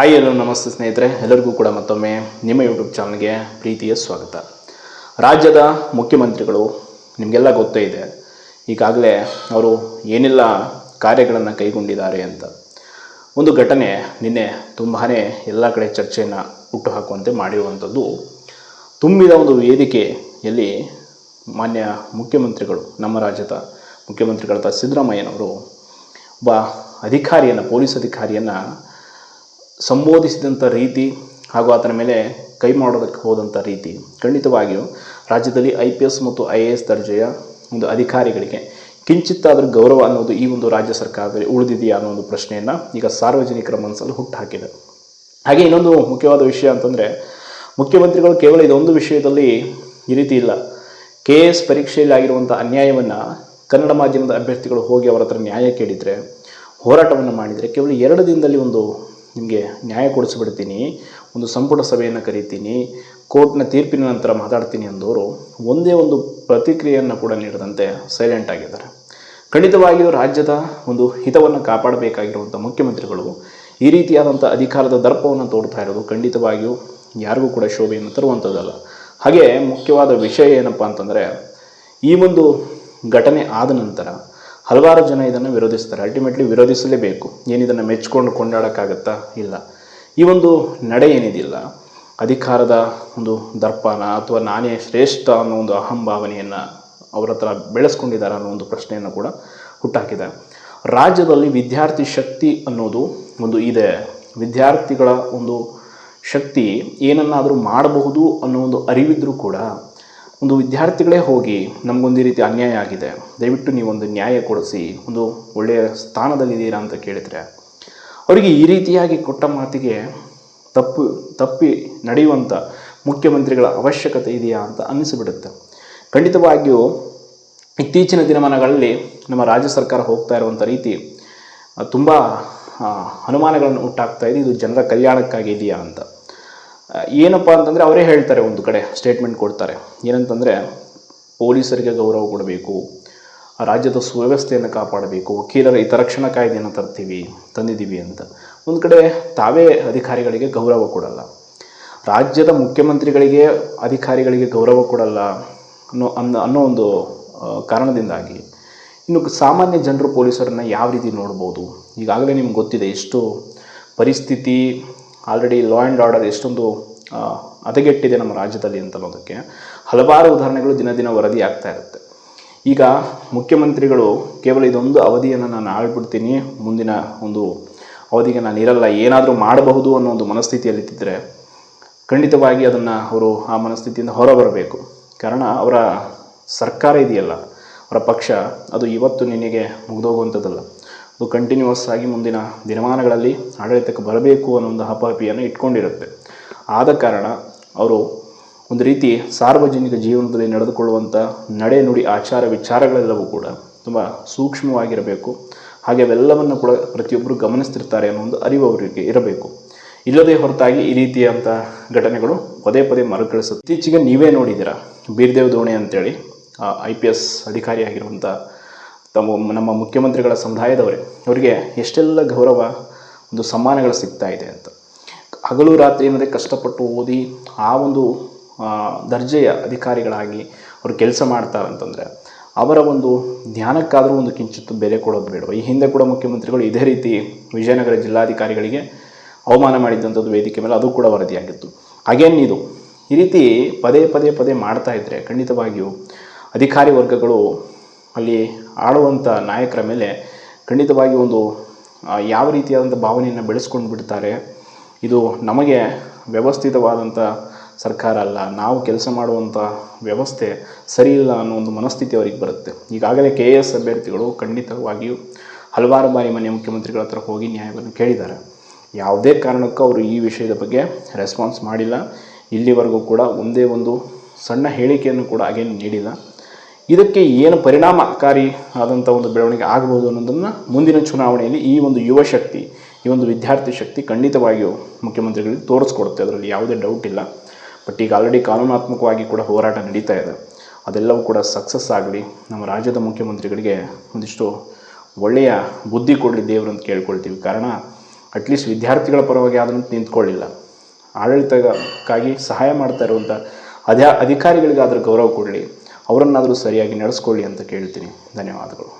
Hi hello ನಮಸ್ತೆ ಸ್ನೇಹಿತರೆ, ಎಲ್ಲರಿಗೂ ಕೂಡ ಮತ್ತೊಮ್ಮೆ ನಿಮ್ಮ ಯೂಟ್ಯೂಬ್ ಚಾನಲ್ಗೆ ಪ್ರೀತಿಯ ಸ್ವಾಗತ. ರಾಜ್ಯದ ಮುಖ್ಯಮಂತ್ರಿಗಳು ನಿಮಗೆಲ್ಲ ಗೊತ್ತೇ ಇದೆ, ಈಗಾಗಲೇ ಅವರು ಏನೆಲ್ಲ ಕಾರ್ಯಗಳನ್ನು ಕೈಗೊಂಡಿದ್ದಾರೆ ಅಂತ. ಒಂದು ಘಟನೆ ನಿನ್ನೆ ತುಂಬಾ ಎಲ್ಲ ಕಡೆ ಚರ್ಚೆಯನ್ನು ಹುಟ್ಟುಹಾಕುವಂತೆ ಮಾಡಿರುವಂಥದ್ದು. ತುಂಬಿದ ಒಂದು ವೇದಿಕೆಯಲ್ಲಿ ಮಾನ್ಯ ಮುಖ್ಯಮಂತ್ರಿಗಳು, ನಮ್ಮ ರಾಜ್ಯದ ಮುಖ್ಯಮಂತ್ರಿಗಳಾದ ಸಿದ್ದರಾಮಯ್ಯನವರು ಒಬ್ಬ ಅಧಿಕಾರಿಯನ್ನು, ಪೊಲೀಸ್ ಅಧಿಕಾರಿಯನ್ನು ಸಂಬೋಧಿಸಿದಂಥ ರೀತಿ ಹಾಗೂ ಆತನ ಮೇಲೆ ಕೈ ಮಾಡೋದಕ್ಕೆ ಹೋದಂಥ ರೀತಿ ಖಂಡಿತವಾಗಿಯೂ ರಾಜ್ಯದಲ್ಲಿ IPS ಮತ್ತು IAS ದರ್ಜೆಯ ಒಂದು ಅಧಿಕಾರಿಗಳಿಗೆ ಕಿಂಚಿತ್ತಾದರೂ ಗೌರವ ಅನ್ನೋದು ಈ ಒಂದು ರಾಜ್ಯ ಸರ್ಕಾರದಲ್ಲಿ ಉಳಿದಿದೆಯಾ ಅನ್ನೋ ಒಂದು ಪ್ರಶ್ನೆಯನ್ನು ಈಗ ಸಾರ್ವಜನಿಕರ ಮನಸ್ಸಲ್ಲಿ ಹುಟ್ಟುಹಾಕಿದೆ. ಹಾಗೆ ಇನ್ನೊಂದು ಮುಖ್ಯವಾದ ವಿಷಯ ಅಂತಂದರೆ, ಮುಖ್ಯಮಂತ್ರಿಗಳು ಕೇವಲ ಇದೊಂದು ವಿಷಯದಲ್ಲಿ ಈ ರೀತಿ ಇಲ್ಲ. KS ಪರೀಕ್ಷೆಯಲ್ಲಿ ಆಗಿರುವಂಥ ಅನ್ಯಾಯವನ್ನು ಕನ್ನಡ ಮಾಧ್ಯಮದ ಅಭ್ಯರ್ಥಿಗಳು ಹೋಗಿ ಅವರ ಹತ್ರ ನ್ಯಾಯ ಕೇಳಿದರೆ, ಹೋರಾಟವನ್ನು ಮಾಡಿದರೆ ಕೇವಲ 2 ದಿನದಲ್ಲಿ ನಿಮಗೆ ನ್ಯಾಯ ಕೊಡಿಸ್ಬಿಡ್ತೀನಿ, ಒಂದು ಸಂಪುಟ ಸಭೆಯನ್ನು ಕರೀತೀನಿ, ಕೋರ್ಟ್ನ ತೀರ್ಪಿನ ನಂತರ ಮಾತಾಡ್ತೀನಿ ಅಂದವರು ಒಂದೇ ಒಂದು ಪ್ರತಿಕ್ರಿಯೆಯನ್ನು ಕೂಡ ನೀಡದಂತೆ ಸೈಲೆಂಟ್ ಆಗಿದ್ದಾರೆ. ಖಂಡಿತವಾಗಿಯೂ ರಾಜ್ಯದ ಒಂದು ಹಿತವನ್ನು ಕಾಪಾಡಬೇಕಾಗಿರುವಂಥ ಮುಖ್ಯಮಂತ್ರಿಗಳು ಈ ರೀತಿಯಾದಂಥ ಅಧಿಕಾರದ ದರ್ಪವನ್ನು ತೋಡ್ತಾ ಇರೋದು ಖಂಡಿತವಾಗಿಯೂ ಯಾರಿಗೂ ಕೂಡ ಶೋಭೆಯನ್ನು ತರುವಂಥದ್ದಲ್ಲ. ಹಾಗೆ ಮುಖ್ಯವಾದ ವಿಷಯ ಏನಪ್ಪ ಅಂತಂದರೆ, ಈ ಒಂದು ಘಟನೆ ಆದ ನಂತರ ಹಲವಾರು ಜನ ಇದನ್ನು ವಿರೋಧಿಸ್ತಾರೆ. ಅಲ್ಟಿಮೇಟ್ಲಿ ವಿರೋಧಿಸಲೇಬೇಕು. ಏನಿದನ್ನು ಮೆಚ್ಚಿಕೊಂಡು ಕೊಂಡಾಡೋಕ್ಕಾಗತ್ತಾ? ಇಲ್ಲ. ಈ ಒಂದು ನಡೆ ಏನಿದಿಲ್ಲ, ಅಧಿಕಾರದ ಒಂದು ದರ್ಪನ ಅಥವಾ ನಾನೇ ಶ್ರೇಷ್ಠ ಅನ್ನೋ ಒಂದು ಅಹಂಭಾವನೆಯನ್ನು ಅವರ ಹತ್ರ ಬೆಳೆಸ್ಕೊಂಡಿದ್ದಾರೆ ಅನ್ನೋ ಒಂದು ಪ್ರಶ್ನೆಯನ್ನು ಕೂಡ ಹುಟ್ಟಾಕಿದೆ. ರಾಜ್ಯದಲ್ಲಿ ವಿದ್ಯಾರ್ಥಿ ಶಕ್ತಿ ಅನ್ನೋದು ಒಂದು ಇದೆ. ವಿದ್ಯಾರ್ಥಿಗಳ ಒಂದು ಶಕ್ತಿ ಏನನ್ನಾದರೂ ಮಾಡಬಹುದು ಅನ್ನೋ ಒಂದು ಅರಿವಿದ್ರೂ ಕೂಡ ಒಂದು ವಿದ್ಯಾರ್ಥಿಗಳೇ ಹೋಗಿ ನಮಗೊಂದು ರೀತಿ ಅನ್ಯಾಯ ಆಗಿದೆ, ದಯವಿಟ್ಟು ನೀವೊಂದು ನ್ಯಾಯ ಕೊಡಿಸಿ, ಒಂದು ಒಳ್ಳೆಯ ಸ್ಥಾನದಲ್ಲಿದ್ದೀರಾ ಅಂತ ಕೇಳಿದರೆ ಅವರಿಗೆ ಈ ರೀತಿಯಾಗಿ ಕೊಟ್ಟ ಮಾತಿಗೆ ತಪ್ಪಿ ನಡೆಯುವಂಥ ಮುಖ್ಯಮಂತ್ರಿಗಳ ಅವಶ್ಯಕತೆ ಇದೆಯಾ ಅಂತ ಅನ್ನಿಸಿಬಿಡುತ್ತೆ. ಖಂಡಿತವಾಗಿಯೂ ಇತ್ತೀಚಿನ ದಿನಮಾನಗಳಲ್ಲಿ ನಮ್ಮ ರಾಜ್ಯ ಸರ್ಕಾರ ಹೋಗ್ತಾ ಇರುವಂಥ ರೀತಿ ತುಂಬ ಅನುಮಾನಗಳನ್ನು ಹುಟ್ಟಾಗ್ತಾ ಇದೆ. ಇದು ಜನರ ಕಲ್ಯಾಣಕ್ಕಾಗಿ ಇದೆಯಾ ಅಂತ. ಏನಪ್ಪ ಅಂತಂದರೆ, ಅವರೇ ಹೇಳ್ತಾರೆ, ಒಂದು ಕಡೆ ಸ್ಟೇಟ್ಮೆಂಟ್ ಕೊಡ್ತಾರೆ, ಏನಂತಂದರೆ ಪೊಲೀಸರಿಗೆ ಗೌರವ ಕೊಡಬೇಕು, ರಾಜ್ಯದ ಸುವ್ಯವಸ್ಥೆಯನ್ನು ಕಾಪಾಡಬೇಕು, ವಕೀಲರ ಹಿತರಕ್ಷಣಾ ಕಾಯ್ದೆಯನ್ನು ತಂದಿದ್ದೀವಿ ಅಂತ. ಒಂದು ಕಡೆ ತಾವೇ ಅಧಿಕಾರಿಗಳಿಗೆ ಗೌರವ ಕೊಡಲ್ಲ, ರಾಜ್ಯದ ಮುಖ್ಯಮಂತ್ರಿಗಳಿಗೆ ಅಧಿಕಾರಿಗಳಿಗೆ ಗೌರವ ಕೊಡಲ್ಲ ಅನ್ನೋ ಒಂದು ಕಾರಣದಿಂದಾಗಿ ಇನ್ನು ಸಾಮಾನ್ಯ ಜನರು ಪೊಲೀಸರನ್ನು ಯಾವ ರೀತಿ ನೋಡ್ಬೋದು? ಈಗಾಗಲೇ ನಿಮ್ಗೆ ಗೊತ್ತಿದೆ ಎಷ್ಟು ಪರಿಸ್ಥಿತಿ, ಆಲ್ರೆಡಿ ಲಾ ಆ್ಯಂಡ್ ಆರ್ಡರ್ ಎಷ್ಟೊಂದು ಹದಗೆಟ್ಟಿದೆ ನಮ್ಮ ರಾಜ್ಯದಲ್ಲಿ ಅಂತ ಅನ್ನೋದಕ್ಕೆ ಹಲವಾರು ಉದಾಹರಣೆಗಳು ದಿನ ವರದಿ ಆಗ್ತಾ ಇರುತ್ತೆ. ಈಗ ಮುಖ್ಯಮಂತ್ರಿಗಳು ಕೇವಲ ಇದೊಂದು ಅವಧಿಯನ್ನು ನಾನು ಆಳ್ಬಿಡ್ತೀನಿ, ಮುಂದಿನ ಒಂದು ಅವಧಿಗೆ ನಾನು ಇರಲ್ಲ, ಏನಾದರೂ ಮಾಡಬಹುದು ಅನ್ನೋ ಒಂದು ಮನಸ್ಥಿತಿಯಲ್ಲಿದ್ದರೆ ಖಂಡಿತವಾಗಿ ಅದನ್ನು ಅವರು ಆ ಮನಸ್ಥಿತಿಯಿಂದ ಹೊರಬರಬೇಕು. ಕಾರಣ ಅವರ ಸರ್ಕಾರ ಇದೆಯಲ್ಲ, ಅವರ ಪಕ್ಷ, ಅದು ಇವತ್ತು ನಿನಗೆ ಮುಗಿದೋಗುವಂಥದ್ದಲ್ಲ. ಅದು ಕಂಟಿನ್ಯೂಸ್ ಆಗಿ ಮುಂದಿನ ದಿನಮಾನಗಳಲ್ಲಿ ಆಡಳಿತಕ್ಕೆ ಬರಬೇಕು ಅನ್ನೋ ಒಂದು ಹಪಾಪಿಯನ್ನು ಇಟ್ಕೊಂಡಿರುತ್ತೆ. ಆದ ಕಾರಣ ಅವರು ಒಂದು ರೀತಿ ಸಾರ್ವಜನಿಕ ಜೀವನದಲ್ಲಿ ನಡೆದುಕೊಳ್ಳುವಂಥ ನಡೆ, ನುಡಿ, ಆಚಾರ ವಿಚಾರಗಳೆಲ್ಲವೂ ಕೂಡ ತುಂಬ ಸೂಕ್ಷ್ಮವಾಗಿರಬೇಕು. ಹಾಗೆ ಅವೆಲ್ಲವನ್ನು ಕೂಡ ಪ್ರತಿಯೊಬ್ಬರು ಗಮನಿಸ್ತಿರ್ತಾರೆ ಅನ್ನೋ ಒಂದು ಅರಿವು ಅವರಿಗೆ ಇರಬೇಕು. ಇಲ್ಲದೇ ಹೊರತಾಗಿ ಈ ರೀತಿಯಂಥ ಘಟನೆಗಳು ಪದೇ ಮರುಕಳಿಸುತ್ತೆ. ಇತ್ತೀಚೆಗೆ ನೀವೇ ನೋಡಿದ್ದೀರಾ, ಬೀರ್ದೇವ್ ದೋಣೆ ಅಂತೇಳಿ IPS ಅಧಿಕಾರಿಯಾಗಿರುವಂಥ ನಮ್ಮ ಮುಖ್ಯಮಂತ್ರಿಗಳ ಸಮುದಾಯದವರೇ, ಅವರಿಗೆ ಎಷ್ಟೆಲ್ಲ ಗೌರವ, ಒಂದು ಸಮ್ಮಾನಗಳು ಸಿಗ್ತಾ ಇದೆ ಅಂತ. ಹಗಲು ರಾತ್ರಿ ಏನಂದರೆ ಕಷ್ಟಪಟ್ಟು ಓದಿ ಆ ಒಂದು ದರ್ಜೆಯ ಅಧಿಕಾರಿಗಳಾಗಿ ಅವರು ಕೆಲಸ ಮಾಡ್ತಾರಂತಂದರೆ ಅವರ ಒಂದು ಜ್ಞಾನಕ್ಕಾದರೂ ಒಂದು ಕಿಂಚಿತ್ತು ಬೆಲೆ ಕೊಡೋದು ಬೇಡವಾ? ಈ ಹಿಂದೆ ಕೂಡ ಮುಖ್ಯಮಂತ್ರಿಗಳು ಇದೇ ರೀತಿ ವಿಜಯನಗರ ಜಿಲ್ಲಾಧಿಕಾರಿಗಳಿಗೆ ಅವಮಾನ ಮಾಡಿದ್ದಂಥದ್ದು ವೇದಿಕೆ ಮೇಲೆ, ಅದು ಕೂಡ ವರದಿಯಾಗಿತ್ತು. ಹಾಗೇನು ಇದು ಈ ರೀತಿ ಪದೇ ಮಾಡ್ತಾ ಇದ್ದರೆ ಖಂಡಿತವಾಗಿಯೂ ಅಧಿಕಾರಿ ವರ್ಗಗಳು ಅಲ್ಲಿ ಆಳುವಂಥ ನಾಯಕರ ಮೇಲೆ ಖಂಡಿತವಾಗಿ ಒಂದು ಯಾವ ರೀತಿಯಾದಂಥ ಭಾವನೆಯನ್ನು ಬೆಳೆಸ್ಕೊಂಡು ಬಿಡ್ತಾರೆ. ಇದು ನಮಗೆ ವ್ಯವಸ್ಥಿತವಾದಂಥ ಸರ್ಕಾರ ಅಲ್ಲ, ನಾವು ಕೆಲಸ ಮಾಡುವಂಥ ವ್ಯವಸ್ಥೆ ಸರಿ ಇಲ್ಲ ಅನ್ನೋ ಒಂದು ಮನಸ್ಥಿತಿ ಅವರಿಗೆ ಬರುತ್ತೆ. ಈಗಾಗಲೇ KS ಅಭ್ಯರ್ಥಿಗಳು ಖಂಡಿತವಾಗಿಯೂ ಹಲವಾರು ಬಾರಿ ಮನೆ ಮುಖ್ಯಮಂತ್ರಿಗಳ ಹತ್ರ ಹೋಗಿ ನ್ಯಾಯವನ್ನು ಕೇಳಿದ್ದಾರೆ. ಯಾವುದೇ ಕಾರಣಕ್ಕೂ ಅವರು ಈ ವಿಷಯದ ಬಗ್ಗೆ ರೆಸ್ಪಾನ್ಸ್ ಮಾಡಿಲ್ಲ. ಇಲ್ಲಿವರೆಗೂ ಕೂಡ ಒಂದೇ ಒಂದು ಸಣ್ಣ ಹೇಳಿಕೆಯನ್ನು ಕೂಡ ಹಾಗೇನು ನೀಡಿಲ್ಲ. ಇದಕ್ಕೆ ಏನು ಪರಿಣಾಮಕಾರಿ ಆದಂಥ ಒಂದು ಬೆಳವಣಿಗೆ ಆಗಬಹುದು ಅನ್ನೋದನ್ನು ಮುಂದಿನ ಚುನಾವಣೆಯಲ್ಲಿ ಈ ಒಂದು ಯುವ ಶಕ್ತಿ, ಈ ಒಂದು ವಿದ್ಯಾರ್ಥಿ ಶಕ್ತಿ ಖಂಡಿತವಾಗಿಯೂ ಮುಖ್ಯಮಂತ್ರಿಗಳಿಗೆ ತೋರಿಸ್ಕೊಡುತ್ತೆ, ಅದರಲ್ಲಿ ಯಾವುದೇ ಡೌಟ್ ಇಲ್ಲ. ಬಟ್ ಈಗ ಆಲ್ರೆಡಿ ಕಾನೂನಾತ್ಮಕವಾಗಿ ಕೂಡ ಹೋರಾಟ ನಡೀತಾ ಇದೆ. ಅದೆಲ್ಲವೂ ಕೂಡ ಸಕ್ಸಸ್ ಆಗಲಿ. ನಮ್ಮ ರಾಜ್ಯದ ಮುಖ್ಯಮಂತ್ರಿಗಳಿಗೆ ಒಂದಿಷ್ಟು ಒಳ್ಳೆಯ ಬುದ್ಧಿ ಕೊಡಲಿ ದೇವರು ಅಂತ ಕೇಳ್ಕೊಳ್ತೀವಿ. ಕಾರಣ ಅಟ್ಲೀಸ್ಟ್ ವಿದ್ಯಾರ್ಥಿಗಳ ಪರವಾಗಿ ಆದರೂ ನಿಂತ್ಕೊಳ್ಳಿಲ್ಲ. ಆಡಳಿತಕ್ಕಾಗಿ ಸಹಾಯ ಮಾಡ್ತಾ ಇರುವಂಥ ಅಧಿಕಾರಿಗಳಿಗಾದರೂ ಗೌರವ ಕೊಡಲಿ, ಅವರನ್ನಾದರೂ ಸರಿಯಾಗಿ ನಡೆಸ್ಕೊಳ್ಳಿ ಅಂತ ಕೇಳ್ತೀನಿ. ಧನ್ಯವಾದಗಳು.